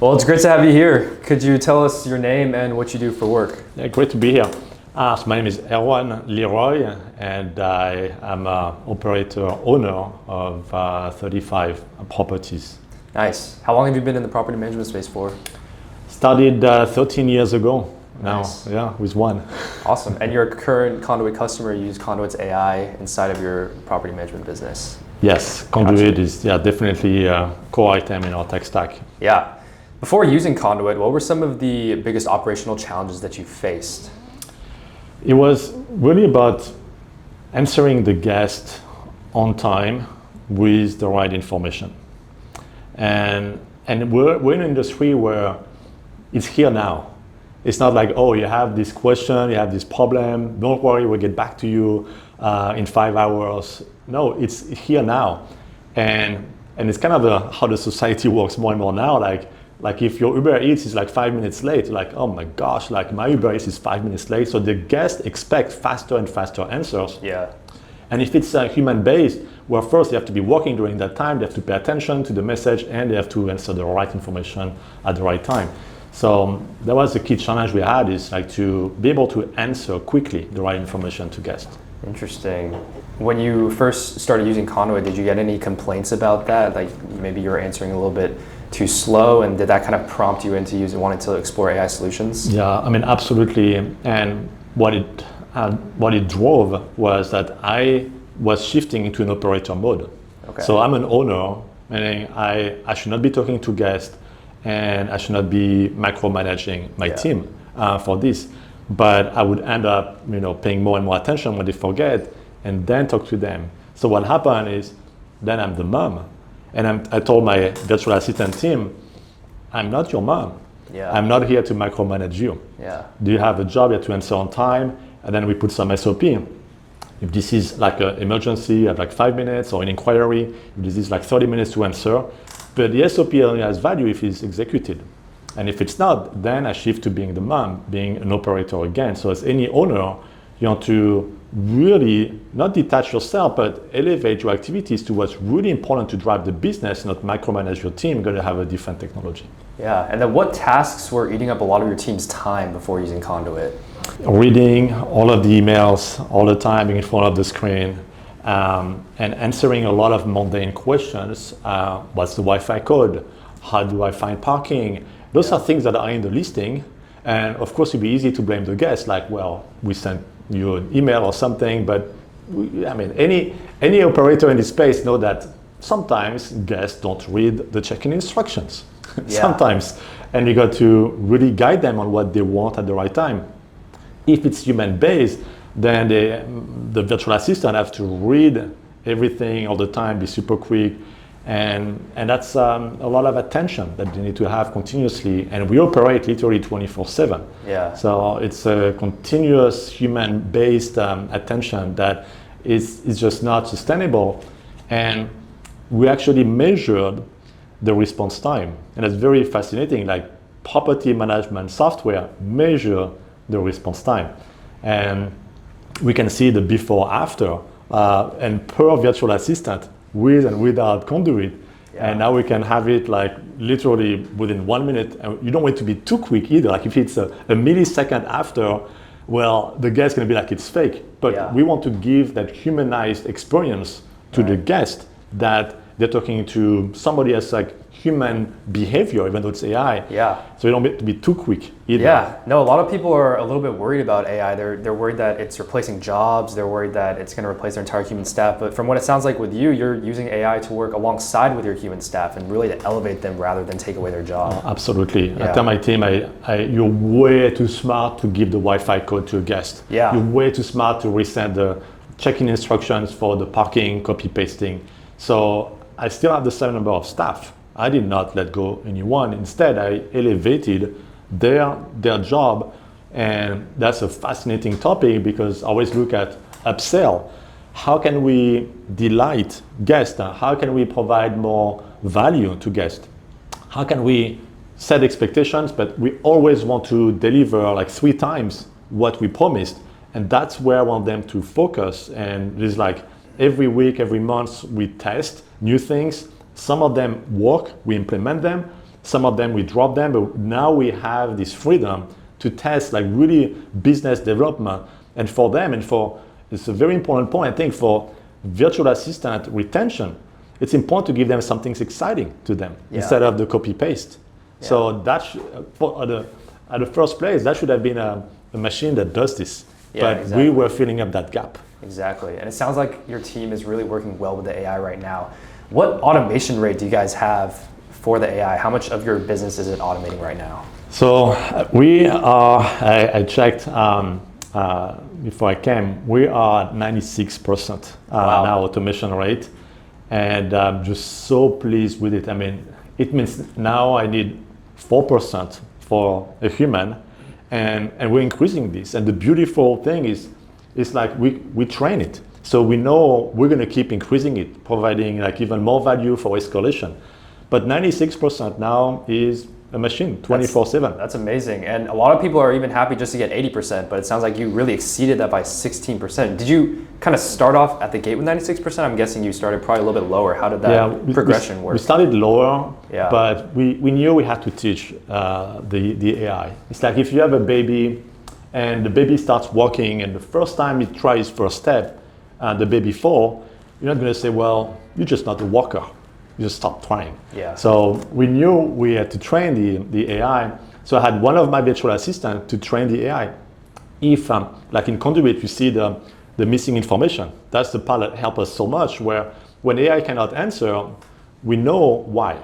Well, it's great to have you here. Could you tell us your name and what you do for work? Yeah, great to be here. So my name is Erwan Le Roy, and I am an operator owner of 35 properties. Nice. How long have you been in the property management space for? Started 13 years ago now, Nice. yeah, with one. Awesome. And you're a current Conduit customer. You use Conduit's AI inside of your property management business. Yes, Conduit is definitely a core item in our tech stack. Yeah. Before using Conduit, what were some of the biggest operational challenges that you faced? It was really about answering the guest on time with the right information. And we're in an industry where it's here now. It's not like, oh, you have this question, you have this problem, don't worry, we'll get back to you in 5 hours. No, it's here now. And it's kind of how the society works more and more now. Like if your Uber Eats is like 5 minutes late, like, oh my gosh, like my Uber Eats is 5 minutes late. So the guests expect faster and faster answers. Yeah. And if it's human-based, well, first they have to be working during that time, they have to pay attention to the message, and they have to answer the right information at the right time. So that was the key challenge we had, is like to be able to answer quickly the right information to guests. Interesting. When you first started using Conduit, did you get any complaints about that? Like maybe you were answering a little bit too slow, and did that kind of prompt you into wanting to explore AI solutions? Yeah, I mean, absolutely. And what it drove was that I was shifting into an operator mode. Okay. So I'm an owner, meaning I should not be talking to guests, and I should not be micromanaging my team for this. But I would end up, paying more and more attention when they forget, and then talk to them. So what happened is, then I'm the mom, and I told my virtual assistant team, I'm not your mom. Yeah. I'm not here to micromanage you. Yeah. Do you have a job? You have to answer on time, and then we put some SOP. If this is like an emergency, you have like 5 minutes, or an inquiry, if this is like 30 minutes to answer. But the SOP only has value if it's executed. And if it's not, then I shift to being the mom, being an operator again. So as any owner, you want to really not detach yourself, but elevate your activities to what's really important to drive the business, not micromanage your team. You're going to have a different technology. Yeah, and then what tasks were eating up a lot of your team's time before using Conduit? Reading all of the emails all the time, being in front of the screen, and answering a lot of mundane questions. What's the Wi-Fi code? How do I find parking? Those are things that are in the listing. And of course, it'd be easy to blame the guest, like, well, we sent you an email or something. But any operator in this space know that sometimes guests don't read the check-in instructions. Sometimes. And you got to really guide them on what they want at the right time. If it's human-based, then the virtual assistant have to read everything all the time, be super quick. And that's a lot of attention that they need to have continuously. And we operate literally 24/7. Yeah. So it's a continuous human-based attention that is just not sustainable. And we actually measured the response time. And it's very fascinating. Like property management software measure the response time. And we can see the before, after, and per virtual assistant, with and without Conduit. And now we can have it like literally within 1 minute. And you don't want it to be too quick either. Like if it's a millisecond after, well, the guest's gonna be like, it's fake. But we want to give that humanized experience to the guest, that they're talking to somebody as like human behavior, even though it's AI. Yeah. So you don't need to be too quick either. Yeah. No, a lot of people are a little bit worried about AI. They're worried that it's replacing jobs. They're worried that it's going to replace their entire human staff. But from what it sounds like with you, you're using AI to work alongside with your human staff and really to elevate them rather than take away their job. Absolutely. I tell my team, you're way too smart to give the Wi-Fi code to a guest. Yeah. You're way too smart to resend the check-in instructions for the parking, copy-pasting. So I still have the same number of staff. I did not let go anyone. Instead, I elevated their job. And that's a fascinating topic, because I always look at upsell. How can we delight guests? How can we provide more value to guests? How can we set expectations, but we always want to deliver like 3 times what we promised? And that's where I want them to focus. And it's like every week, every month, we test new things. Some of them work, we implement them. Some of them we drop them, but now we have this freedom to test like really business development. And for them, it's a very important point, I think, for virtual assistant retention, it's important to give them something exciting to them instead of the copy paste. Yeah. So that at the first place, that should have been a machine that does this. Yeah, but exactly. We were filling up that gap. Exactly. And it sounds like your team is really working well with the AI right now. What automation rate do you guys have for the AI? How much of your business is it automating right now? So we are, I checked before I came, we are at 96% now automation rate. And I'm just so pleased with it. I mean, it means now I need 4% for a human, and we're increasing this. And the beautiful thing is, it's like we train it. So we know we're gonna keep increasing it, providing like even more value for escalation. But 96% now is a machine, 24/7. That's amazing. And a lot of people are even happy just to get 80%, but it sounds like you really exceeded that by 16%. Did you kind of start off at the gate with 96%? I'm guessing you started probably a little bit lower. How did that progression work? We started lower, but we knew we had to teach the AI. It's like if you have a baby and the baby starts walking and the first time it tries first step, the baby fall, you're not gonna say, well, you're just not a walker. You just stop trying. Yeah. So we knew we had to train the AI. So I had one of my virtual assistants to train the AI. If, like in Conduit, you see the missing information. That's the part that helped us so much, where when AI cannot answer, we know why.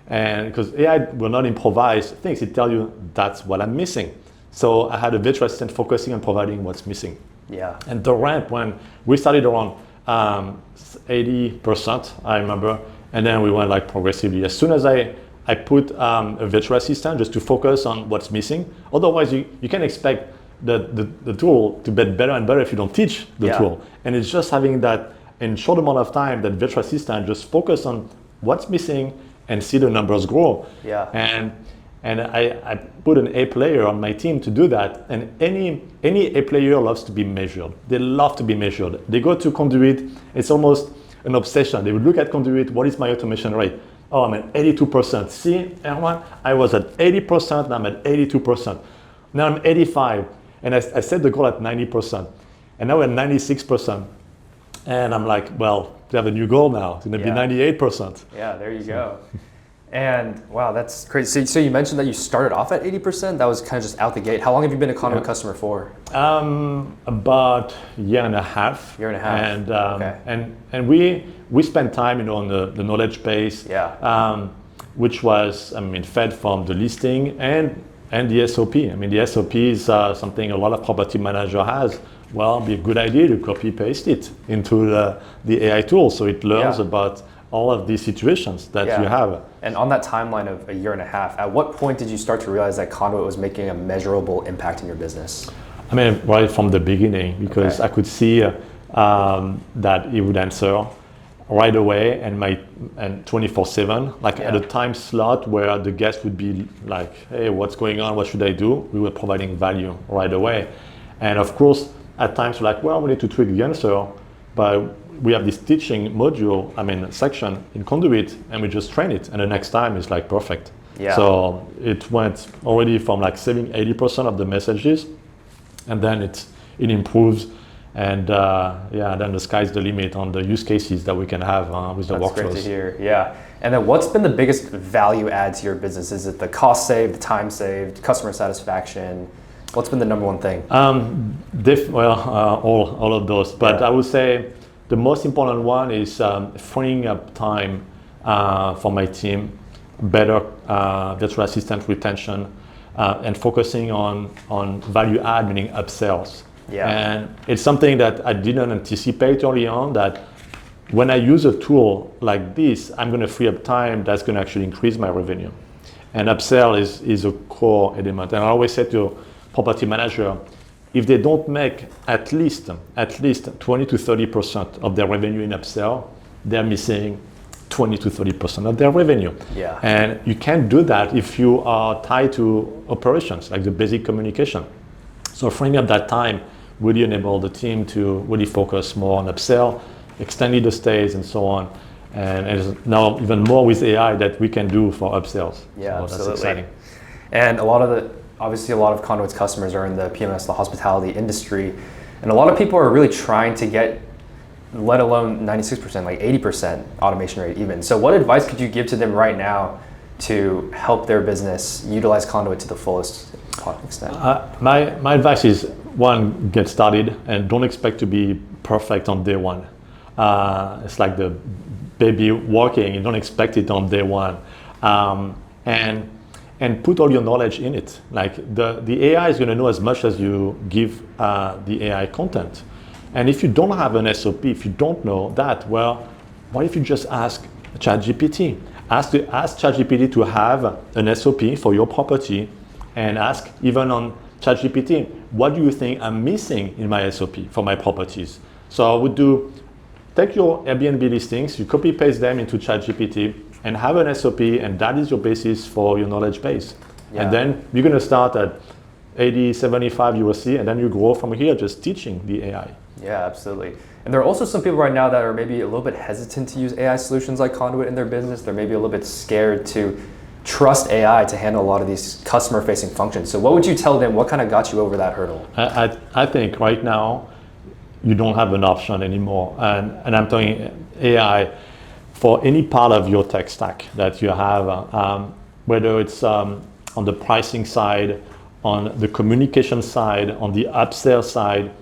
And because AI will not improvise things, it tells you that's what I'm missing. So I had a virtual assistant focusing on providing what's missing. Yeah. And the ramp, when we started around 80%, I remember, and then we went like progressively. As soon as I put a virtual assistant just to focus on what's missing, otherwise you can expect the tool to get better and better if you don't teach the tool. And it's just having that in short amount of time, that virtual assistant just focus on what's missing and see the numbers grow. Yeah. And I put an A player on my team to do that. And any A player loves to be measured. They love to be measured. They go to Conduit, it's almost an obsession. They would look at Conduit, what is my automation rate? Oh, I'm at 82%. See, Erwan, I was at 80%, now I'm at 82%. Now I'm 85, and I set the goal at 90%. And now we're at 96%. And I'm like, well, we have a new goal now. It's gonna be 98%. Yeah, there you go. And wow, that's crazy. So you mentioned that you started off at 80%. That was kind of just out the gate. How long have you been a Conduit customer for? About a year and a half. Year and a half. And we spent time, on the knowledge base, which was, fed from the listing and the SOP. The SOP is something a lot of property manager has. Well, it'd be a good idea to copy paste it into the AI tool, so it learns about all of these situations that you have. And on that timeline of a year and a half, at what point did you start to realize that Conduit was making a measurable impact in your business? Right from the beginning, because I could see that it would answer right away and 24/7, at a time slot where the guest would be like, hey, what's going on? What should I do? We were providing value right away. And of course, at times we're like, well, we need to tweak the answer, but we have this teaching module, section in Conduit, and we just train it, and the next time it's like perfect. Yeah. So it went already from saving 80% of the messages, and then it improves, and then the sky's the limit on the use cases that we can have with the workflows. That's great to hear. Yeah. And then what's been the biggest value add to your business? Is it the cost saved, the time saved, customer satisfaction? What's been the number one thing? All of those, but I would say the most important one is freeing up time for my team, better virtual assistant retention, and focusing on value add, meaning upsells. Yeah. And it's something that I didn't anticipate early on, that when I use a tool like this, I'm going to free up time that's going to actually increase my revenue. And upsell is a core element. And I always say to property manager, if they don't make at least 20 to 30% of their revenue in upsell, they're missing 20 to 30% of their revenue. Yeah. And you can't do that if you are tied to operations, like the basic communication. So freeing up that time really enable the team to really focus more on upsell, extending the stays and so on. And there's now even more with AI that we can do for upsells. Yeah, so absolutely. That's exciting. And obviously a lot of Conduit's customers are in the PMS, the hospitality industry. And a lot of people are really trying to get, let alone 96%, like 80% automation rate even. So what advice could you give to them right now to help their business utilize Conduit to the fullest extent? My advice is, one, get started and don't expect to be perfect on day one. It's like the baby walking, you don't expect it on day one. And put all your knowledge in it. Like the AI is going to know as much as you give the AI content. And if you don't have an SOP, if you don't know that, well, what if you just ask ChatGPT? Ask ChatGPT to have an SOP for your property, and ask even on ChatGPT, what do you think I'm missing in my SOP for my properties? So I would take your Airbnb listings, you copy paste them into ChatGPT, and have an SOP, and that is your basis for your knowledge base. Yeah. And then you're going to start at 80, 75 you will see, and then you grow from here just teaching the AI. Yeah, absolutely. And there are also some people right now that are maybe a little bit hesitant to use AI solutions like Conduit in their business. They're maybe a little bit scared to trust AI to handle a lot of these customer-facing functions. So what would you tell them? What kind of got you over that hurdle? I think right now you don't have an option anymore. And I'm talking AI for any part of your tech stack that you have, whether it's on the pricing side, on the communication side, on the upsell side.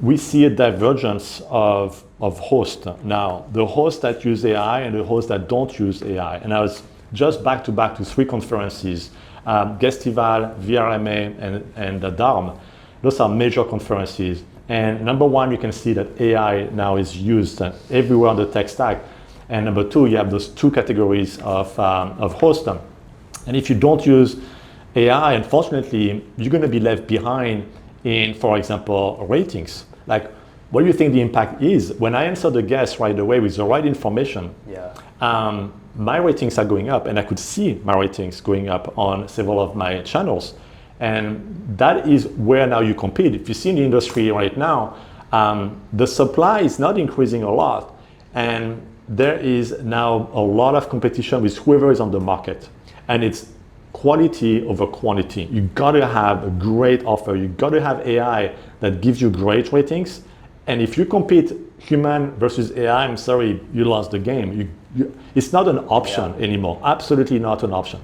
We see a divergence of hosts now. The hosts that use AI and the hosts that don't use AI. And I was just back to 3 conferences, Gestival, VRMA, and the DARM. Those are major conferences. And number one, you can see that AI now is used everywhere on the tech stack. And number two, you have those 2 categories of hosts. And if you don't use AI, unfortunately, you're going to be left behind in, for example, ratings. Like, what do you think the impact is? When I answer the guest right away with the right information, my ratings are going up, and I could see my ratings going up on several of my channels. And that is where now you compete. If you see in the industry right now, the supply is not increasing a lot, and there is now a lot of competition with whoever is on the market. And it's quality over quantity. You gotta have a great offer. You gotta have AI that gives you great ratings. And if you compete human versus AI, I'm sorry, you lost the game. It's not an option anymore. Absolutely not an option.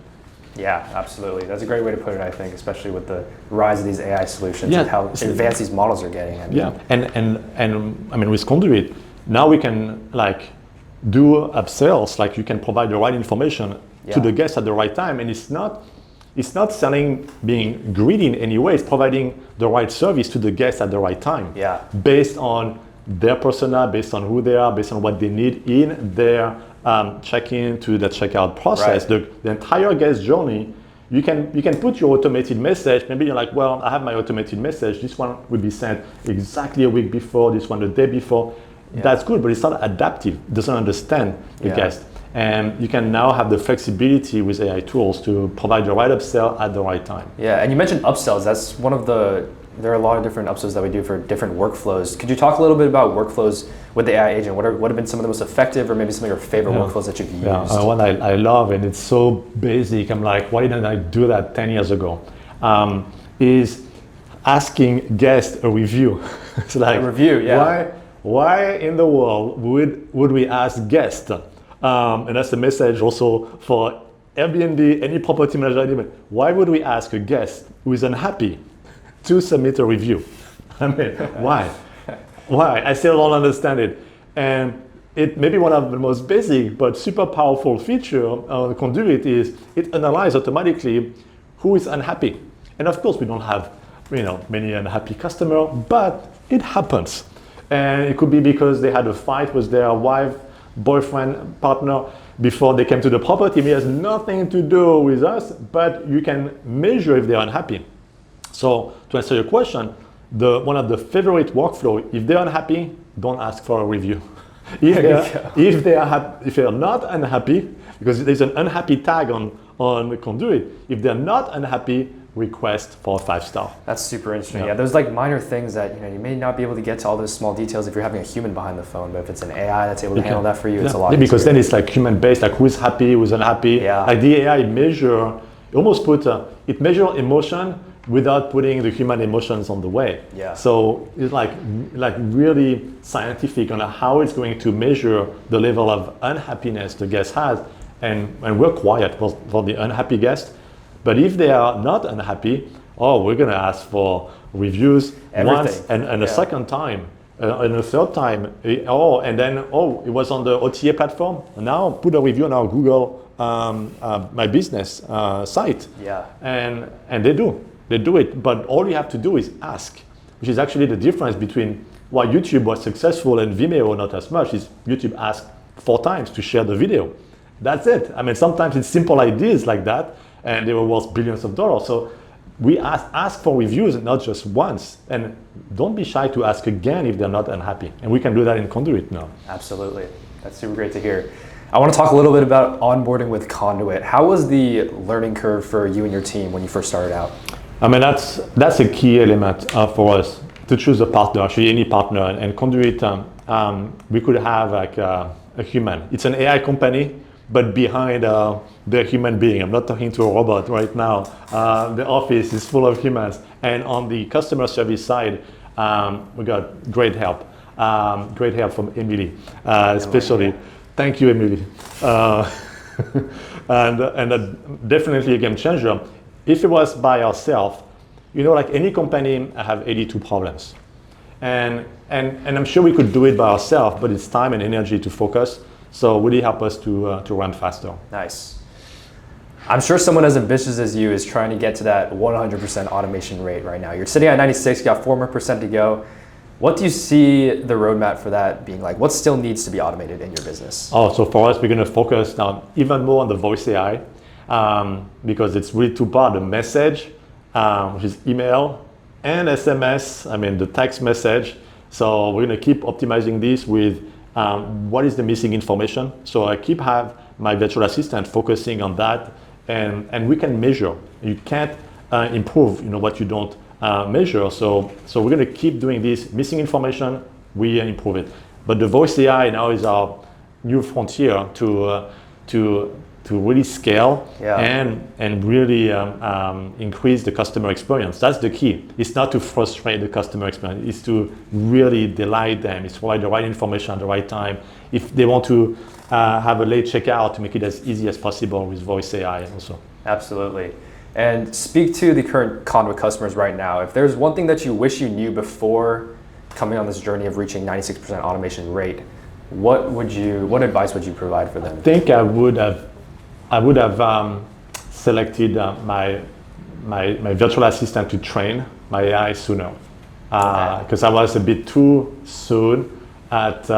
Yeah, absolutely. That's a great way to put it, I think, especially with the rise of these AI solutions and how advanced these models are getting. And I mean, with Conduit, now we can do upsells. Like, you can provide the right information to the guests at the right time, and it's not selling being greedy in any way. It's providing the right service to the guests at the right time, based on their persona, based on who they are, based on what they need in their check-in to the checkout process. The entire guest journey. You can put your automated message. Maybe you're like, well, I have my automated message. This one will be sent exactly a week before. This one the day before. That's good, but it's not adaptive. It doesn't understand the guest. And you can now have the flexibility with AI tools to provide the right upsell at the right time. Yeah, and you mentioned upsells. That's one of there are a lot of different upsells that we do for different workflows. Could you talk a little bit about workflows with the AI agent? What have been some of the most effective, or maybe some of your favorite workflows that you've used? One I love, and it's so basic. I'm like, why didn't I do that 10 years ago? Is asking guests a review. It's like, a review, Why in the world would we ask guests? And that's the message also for Airbnb, any property manager. Why would we ask a guest who is unhappy to submit a review? I mean, why? Why? I still don't understand it. And it may be one of the most basic but super powerful feature of Conduit is it analyzes automatically who is unhappy. And of course, we don't have many unhappy customers, but it happens. And it could be because they had a fight with their wife, boyfriend, partner before they came to the property. It has nothing to do with us, but you can measure if they're unhappy. So to answer your question, one of the favorite workflow, if they're unhappy, don't ask for a review. If they're not unhappy, because there's an unhappy tag on the Conduit, if they're not unhappy, request for a 5-star. That's super interesting. Yeah, those like minor things that you may not be able to get to all those small details if you're having a human behind the phone, but if it's an AI that's able to handle that for you, it's a lot easier. Because then it's like human-based, like who's happy, who's unhappy. Yeah. Like the AI it measures emotion without putting the human emotions on the way. Yeah. So it's like really scientific on how it's going to measure the level of unhappiness the guest has. And we're quiet for the unhappy guest. But if they are not unhappy, we're going to ask for reviews once and a second time and a third time. And then, it was on the OTA platform. Now put a review on our Google My Business site. Yeah. And they do. They do it, but all you have to do is ask, which is actually the difference between why YouTube was successful and Vimeo not as much. Is YouTube asked 4 times to share the video. That's it. I mean, sometimes it's simple ideas like that, and they were worth billions of dollars. So we ask for reviews, not just once. And don't be shy to ask again if they're not unhappy. And we can do that in Conduit now. Absolutely. That's super great to hear. I want to talk a little bit about onboarding with Conduit. How was the learning curve for you and your team when you first started out? I mean, that's a key element for us to choose a partner, actually any partner. And Conduit, we could have like a human. It's an AI company, but behind the human being. I'm not talking to a robot right now. The office is full of humans. And on the customer service side, we got great help. Great help from Emily, especially. Thank you, Emily. And definitely a game changer. If it was by ourselves, like any company, I have 82 problems. And I'm sure we could do it by ourselves, but it's time and energy to focus. So really help us to run faster. Nice. I'm sure someone as ambitious as you is trying to get to that 100% automation rate right now. You're sitting at 96, you got 4 more percent to go. What do you see the roadmap for that being like? What still needs to be automated in your business? So for us, we're going to focus now even more on the voice AI because it's really 2 parts, the message, which is email, and SMS, I mean the text message. So we're going to keep optimizing this with what is the missing information. So I have my virtual assistant focusing on that, and we can measure. You can't improve what you don't measure. So we're going to keep doing this. Missing information, we improve it. But the voice AI now is our new frontier to really scale and really increase the customer experience. That's the key. It's not to frustrate the customer experience. It's to really delight them. It's provide the right information at the right time. If they want to have a late checkout, to make it as easy as possible with voice AI also. Absolutely. And speak to the current Conduit customers right now. If there's one thing that you wish you knew before coming on this journey of reaching 96% automation rate, what advice would you provide for them? I think I would have selected my virtual assistant to train my AI sooner, because I was a bit too soon I was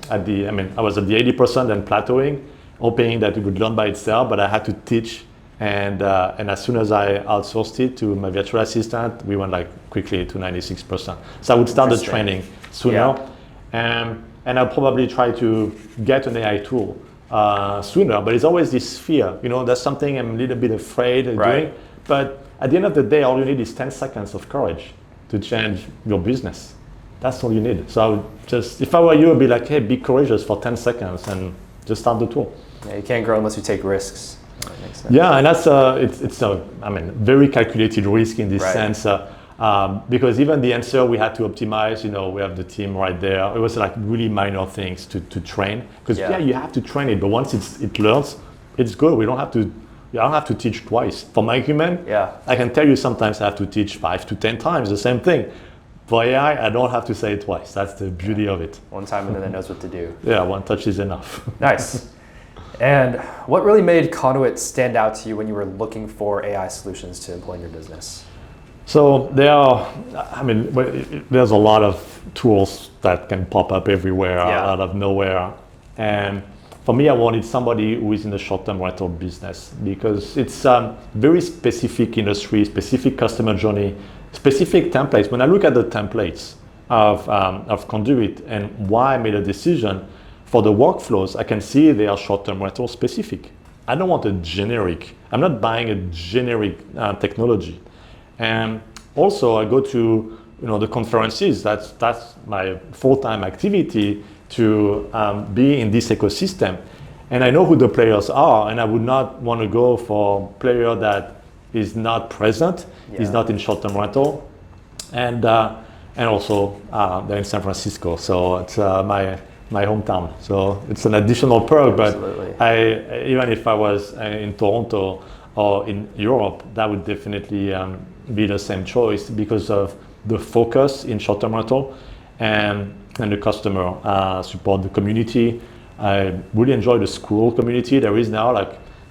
at the 80% and plateauing, hoping that it would learn by itself, but I had to teach. And as soon as I outsourced it to my virtual assistant, we went like quickly to 96%. So I would start the training sooner, and I'll probably try to get an AI tool sooner. But it's always this fear. That's something I'm a little bit afraid of doing. But at the end of the day, all you need is 10 seconds of courage to change your business. That's all you need. So I would just, if I were you, I'd be like, hey, be courageous for 10 seconds and just start the tool. Yeah, you can't grow unless you take risks. That makes sense. Yeah, and that's it's a very calculated risk in this sense, because even the answer we had to optimize. We have the team right there. It was like really minor things to train, because you have to train it, but once it learns, it's good. I don't have to teach twice. For my human, I can tell you sometimes I have to teach 5 to 10 times the same thing. For AI, I don't have to say it twice. That's the beauty of it. One time and then it knows what to do. Yeah, one touch is enough. Nice. And what really made Conduit stand out to you when you were looking for AI solutions to employ in your business? So there's a lot of tools that can pop up everywhere out of nowhere. And for me, I wanted somebody who is in the short-term rental business, because it's very specific industry, specific customer journey, specific templates. When I look at the templates of Conduit and why I made a decision, for the workflows, I can see they are short-term rental specific. I don't want a generic I'm not buying a generic technology. And also I go to the conferences. That's my full-time activity to be in this ecosystem. And I know who the players are, and I would not want to go for a player that is not present, is not in short-term rental, and also they're in San Francisco, so it's my hometown. So it's an additional perk. Absolutely. But even if I was in Toronto or in Europe, that would definitely be the same choice because of the focus in short-term rental and the customer support, the community. I really enjoy the school community. There is now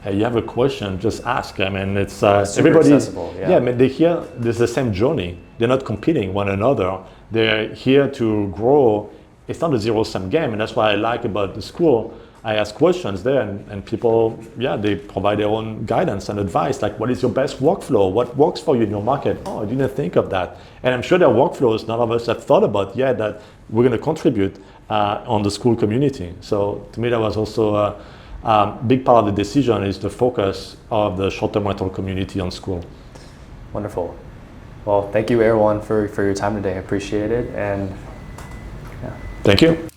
hey, you have a question, just ask. I mean, it's everybody. Accessible, yeah. Yeah, I mean, there's the same journey. They're not competing one another. They're here to grow. It's not a zero-sum game, and that's what I like about the school. I ask questions there, and people, they provide their own guidance and advice. Like, what is your best workflow? What works for you in your market? Oh, I didn't think of that. And I'm sure there are workflows none of us have thought about yet that we're going to contribute on the school community. So to me, that was also a big part of the decision is the focus of the short-term rental community on school. Wonderful. Well, thank you, Erwan, for your time today. I appreciate it. And thank you.